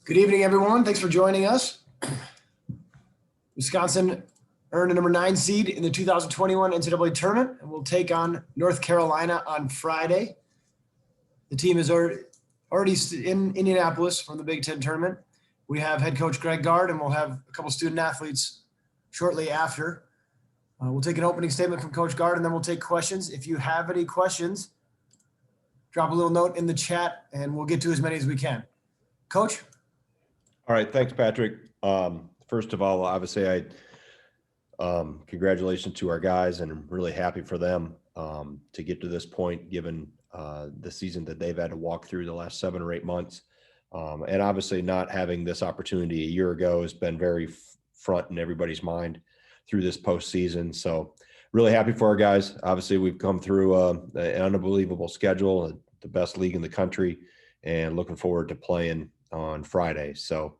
Good evening, everyone. Thanks for joining us. Wisconsin earned a number 9 seed in the 2021 NCAA Tournament and will take on North Carolina on Friday. The team is already in Indianapolis from the Big Ten Tournament. We have head coach Gard, and we'll have a couple student athletes shortly after. We'll take an opening statement from Coach Gard, and then we'll take questions. If you have any questions, drop a little note in the chat, and we'll get to as many as we can. Coach? All right, thanks, Patrick. First of all, obviously, congratulations to our guys, and I'm really happy for them to get to this point, given the season that they've had to walk through the last 7 or 8 months. And obviously not having this opportunity a year ago has been very front in everybody's mind through this postseason. So really happy for our guys. Obviously, we've come through an unbelievable schedule, the best league in the country, and looking forward to playing on Friday. So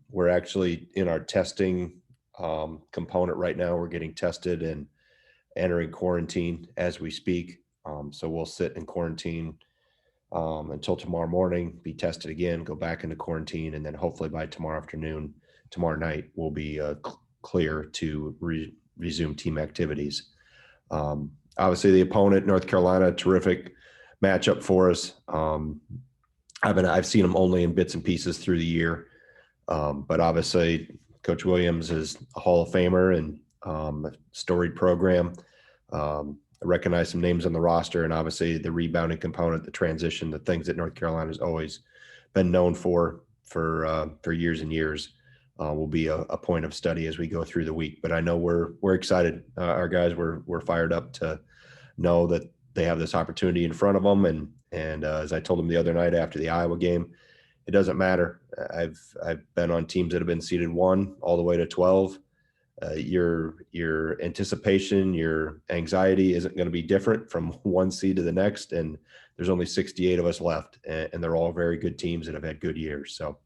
we're actually in our testing component right now. We're getting tested and entering quarantine as we speak. So we'll sit in quarantine until tomorrow morning, be tested again, go back into quarantine, and then hopefully by tomorrow night, we'll be clear to resume team activities. Obviously, the opponent, North Carolina, terrific matchup for us. I've seen them only in bits and pieces through the year, but obviously Coach Williams is a Hall of Famer and a storied program. I recognize some names on the roster, and obviously the rebounding component, the transition, the things that North Carolina has always been known for years and years will be a point of study as we go through the week. But I know we're excited. Our guys we're fired up to know that they have this opportunity in front of them. And as I told them the other night after the Iowa game, it doesn't matter. I've been on teams that have been seeded 1 all the way to 12. Your anticipation, your anxiety isn't going to be different from 1 seed to the next. And there's only 68 of us left, and they're all very good teams that have had good years. So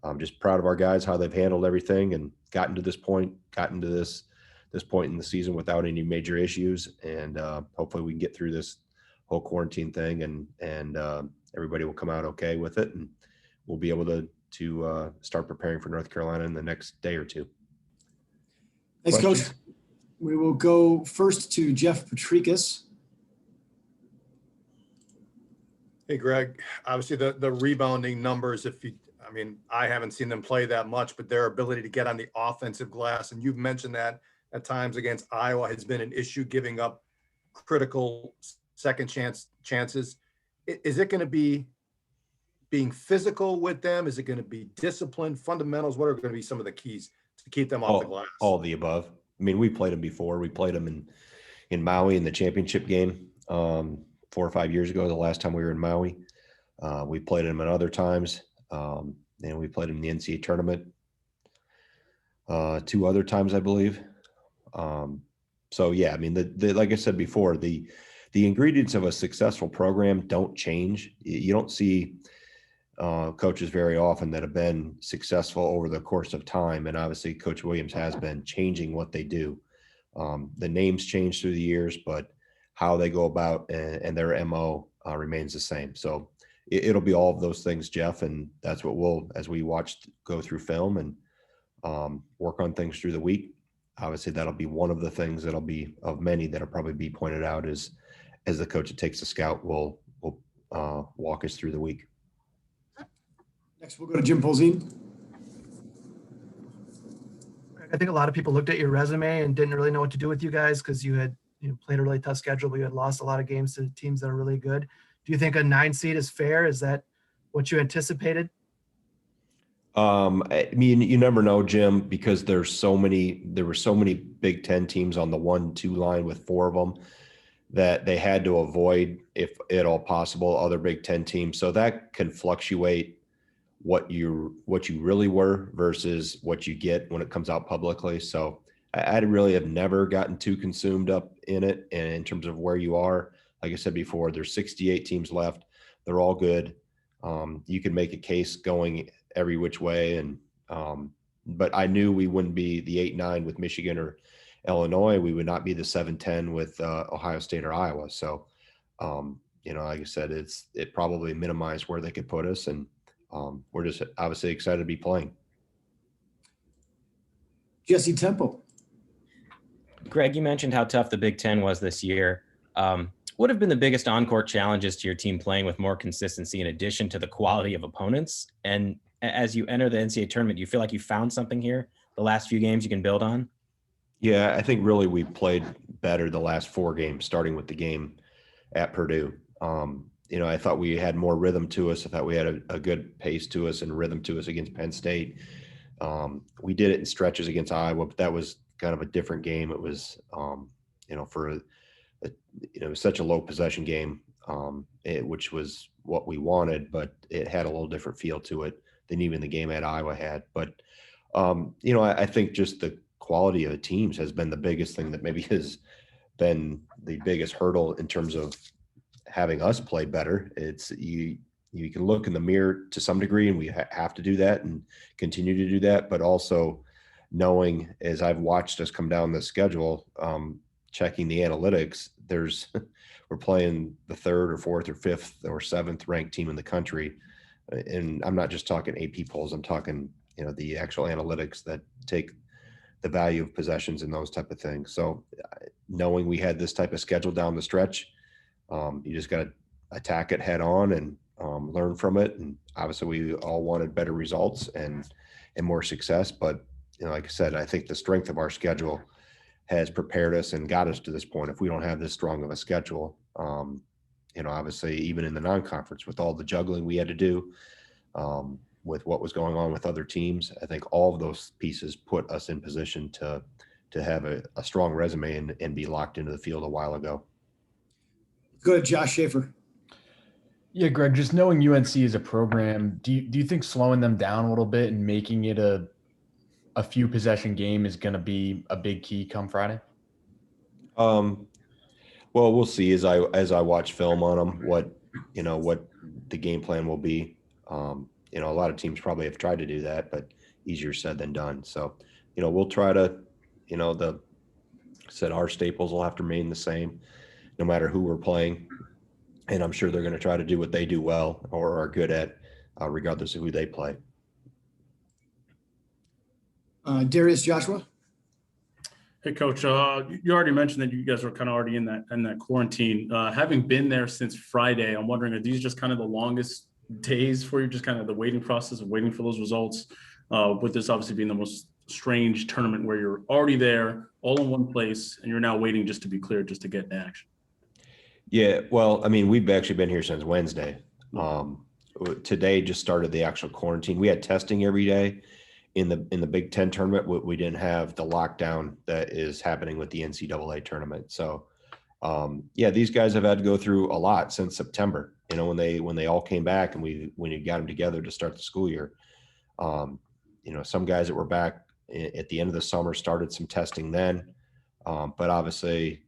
I'm just proud of our guys, how they've handled everything and gotten to this point in the season without any major issues. And hopefully we can get through this whole quarantine thing and everybody will come out okay with it. And we'll be able to start preparing for North Carolina in the next day or 2. Thanks, Coach. We will go first to Jeff Patrikas. Hey, Greg. Obviously, the rebounding numbers, I haven't seen them play that much, but their ability to get on the offensive glass, and you've mentioned that at times against Iowa has been an issue, giving up critical second chances. Is it going to be being physical with them? Is it going to be discipline, fundamentals? What are going to be some of the keys to keep them off the glass? All of the above. I mean, we played them before. We played them in Maui in the championship game 4 or 5 years ago, the last time we were in Maui. We played them at other times, and we played them in the NCAA Tournament 2 other times, I believe. So, yeah, I mean, like I said before, the ingredients of a successful program don't change. You don't see coaches very often that have been successful over the course of time. And obviously Coach Williams has been changing what they do. The names change through the years, but how they go about and their MO remains the same. So it'll be all of those things, Jeff. And that's what as we go through film and work on things through the week. Obviously that'll be one of the things that'll be of many that'll probably be pointed out as the coach that takes the scout will walk us through the week. Next, we'll go to Jim Polzin. I think a lot of people looked at your resume and didn't really know what to do with you guys because you had played a really tough schedule, but you had lost a lot of games to teams that are really good. Do you think a 9 seed is fair? Is that what you anticipated? I mean, you never know, Jim, because there were so many Big Ten teams on the 1-2 line with 4 of them that they had to avoid, if at all possible, other Big Ten teams. So that can fluctuate what you really were versus what you get when it comes out publicly. So I really have never gotten too consumed up in it. And in terms of where you are, like I said before, there's 68 teams left. They're all good. You can make a case going every which way. And but I knew we wouldn't be the 8-9 with Michigan or Illinois. We would not be the 7-10 with Ohio State or Iowa. So, like I said, it probably minimized where they could put us. And we're just obviously excited to be playing. Jesse Temple. Greg, you mentioned how tough the Big Ten was this year. What have been the biggest on-court challenges to your team playing with more consistency in addition to the quality of opponents? And as you enter the NCAA tournament, do you feel like you found something here the last few games you can build on? Yeah, I think really we played better the last 4 games, starting with the game at Purdue. I thought we had more rhythm to us. I thought we had a good pace to us and rhythm to us against Penn State. We did it in stretches against Iowa, but that was kind of a different game. It was, it was such a low possession game, which was what we wanted, but it had a little different feel to it than even the game at Iowa had. But, I think just the quality of the teams has been the biggest thing that maybe has been the biggest hurdle in terms of having us play better. It's you can look in the mirror to some degree, and we have to do that and continue to do that. But also knowing, as I've watched us come down the schedule, checking the analytics, we're playing the 3rd or 4th or 5th or 7th ranked team in the country. And I'm not just talking AP polls. I'm talking, the actual analytics that take the value of possessions and those type of things. So knowing we had this type of schedule down the stretch, you just got to attack it head on and learn from it. And obviously we all wanted better results and more success. But, like I said, I think the strength of our schedule has prepared us and got us to this point. If we don't have this strong of a schedule, obviously even in the non-conference with all the juggling we had to do, with what was going on with other teams, I think all of those pieces put us in position to have a strong resume and be locked into the field a while ago. Go ahead, Josh Schaefer. Yeah, Greg, just knowing UNC as a program, do you think slowing them down a little bit and making it a few possession game is going to be a big key come Friday? Well, we'll see as I watch film on them, what the game plan will be. A lot of teams probably have tried to do that, but easier said than done. So, we'll try to, our staples will have to remain the same no matter who we're playing. And I'm sure they're going to try to do what they do well or are good at, regardless of who they play. Darius Joshua. Hey, Coach. You already mentioned that you guys were kind of already in that quarantine. Having been there since Friday, I'm wondering, are these just kind of the longest days for you, just kind of the waiting process of waiting for those results, with this obviously being the most strange tournament where you're already there all in one place and you're now waiting just to be cleared, just to get in action? Yeah, well, I mean, we've actually been here since Wednesday. Today just started the actual quarantine. We had testing every day in the Big Ten tournament. We didn't have the lockdown that is happening with the NCAA tournament. So these guys have had to go through a lot since September, when they all came back and when you got them together to start the school year. Some guys that were back at the end of the summer started some testing then, but obviously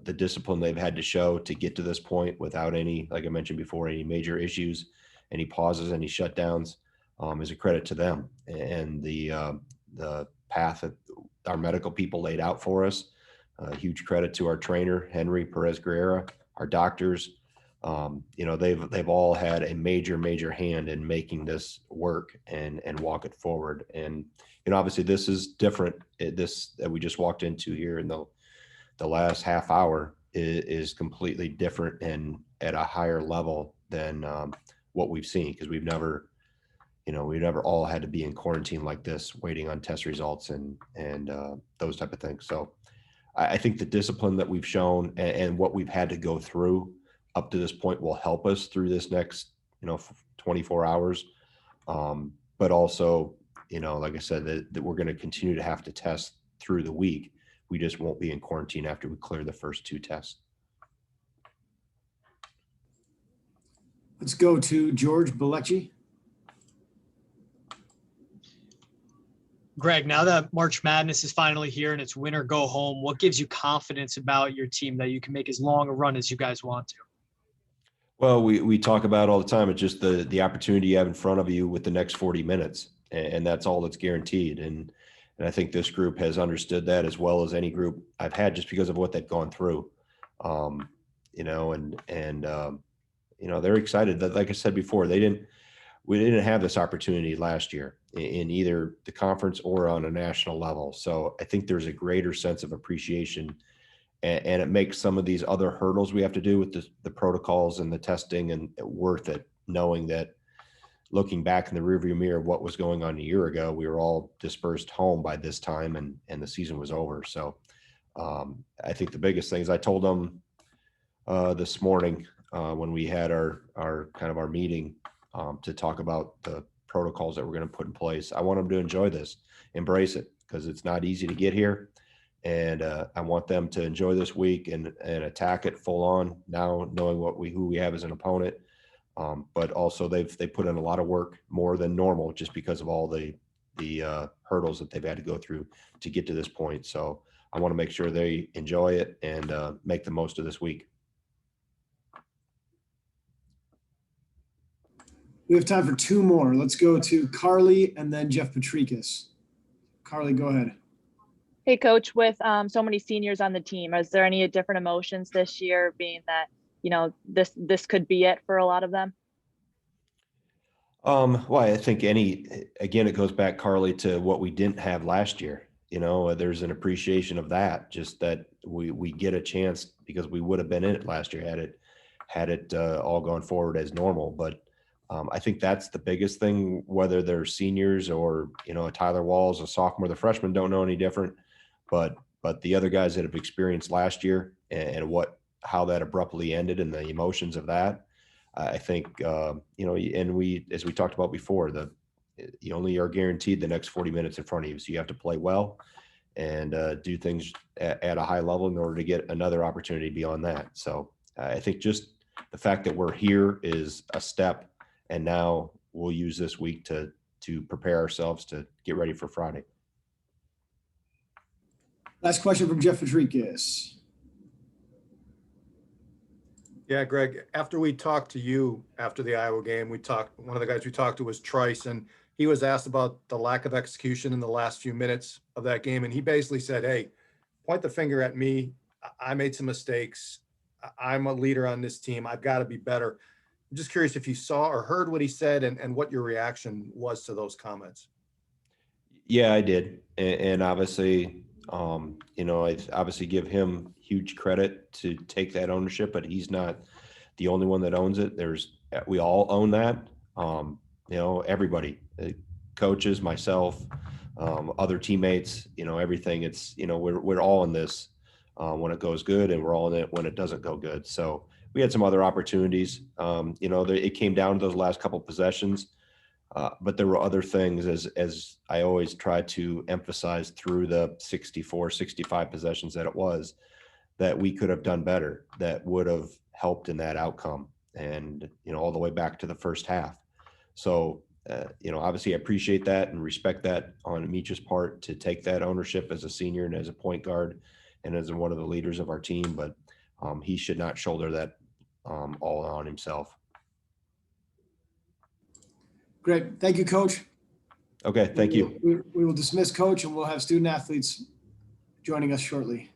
the discipline they've had to show to get to this point without any, like I mentioned before, any major issues, any pauses, any shutdowns, is a credit to them and the path that our medical people laid out for us. Huge credit to our trainer, Henry Perez Guerrera, our doctors. They've all had a major hand in making this work and walk it forward. And, obviously this is different. This that we just walked into here in the last half hour is completely different and at a higher level than what we've seen, because we've never all had to be in quarantine like this, waiting on test results and those type of things. So I think the discipline that we've shown and what we've had to go through up to this point will help us through this next, 24 hours. But also, like I said, that we're going to continue to have to test through the week. We just won't be in quarantine after we clear the first 2 tests. Let's go to George Bilecki. Greg, now that March Madness is finally here and it's win or go home, what gives you confidence about your team that you can make as long a run as you guys want to? Well, we talk about all the time. It's just the opportunity you have in front of you with the next 40 minutes, and that's all that's guaranteed. And I think this group has understood that as well as any group I've had, just because of what they've gone through. They're excited. That, like I said before, we didn't have this opportunity last year in either the conference or on a national level. So I think there's a greater sense of appreciation, and it makes some of these other hurdles we have to do with the protocols and the testing and worth it, knowing that looking back in the rearview mirror of what was going on a year ago, we were all dispersed home by this time, and the season was over. So I think the biggest things I told them this morning when we had our kind of our meeting to talk about the protocols that we're going to put in place. I want them to enjoy this, embrace it, because it's not easy to get here. And I want them to enjoy this week and attack it full on now, knowing who we have as an opponent. But also they put in a lot of work, more than normal, just because of all the hurdles that they've had to go through to get to this point. So I want to make sure they enjoy it and make the most of this week. We have time for two more. Let's go to Carly and then Jeff Patrikas. Carly, go ahead. Hey, Coach, with so many seniors on the team, is there any different emotions this year, being that, you know, this could be it for a lot of them? Well, I think again, it goes back, Carly, to what we didn't have last year. You know, there's an appreciation of that, just that we get a chance, because we would have been in it last year had it all gone forward as normal. But I think that's the biggest thing, whether they're seniors or, you know, a Tyler Walls, a sophomore, the freshmen don't know any different, but the other guys that have experienced last year and how that abruptly ended and the emotions of that, I think, you know, and as we talked about before, you only are guaranteed the next 40 minutes in front of you. So you have to play well and do things at a high level in order to get another opportunity beyond that. So I think just the fact that we're here is a step. And now we'll use this week to prepare ourselves to get ready for Friday. Last question from Jeff Patrikas. Yeah, Greg, after we talked to you after the Iowa game, one of the guys we talked to was Trice, and he was asked about the lack of execution in the last few minutes of that game. And he basically said, hey, point the finger at me. I made some mistakes. I'm a leader on this team. I've got to be better. I'm just curious if you saw or heard what he said and what your reaction was to those comments. Yeah, I did. And obviously, you know, I obviously give him huge credit to take that ownership, but he's not the only one that owns it. We all own that. You know, everybody, coaches, myself, other teammates, you know, everything. It's, you know, we're all in this when it goes good, and we're all in it when it doesn't go good. So we had some other opportunities. You know, it came down to those last couple of possessions. But there were other things, as I always try to emphasize through the 64, 65 possessions that we could have done better, that would have helped in that outcome. And, you know, all the way back to the first half. So, you know, obviously I appreciate that and respect that on Meech's part to take that ownership as a senior and as a point guard and as one of the leaders of our team. But he should not shoulder that all on himself. Great. Thank you, Coach. Okay. Thank you. We will dismiss Coach, and we'll have student athletes joining us shortly.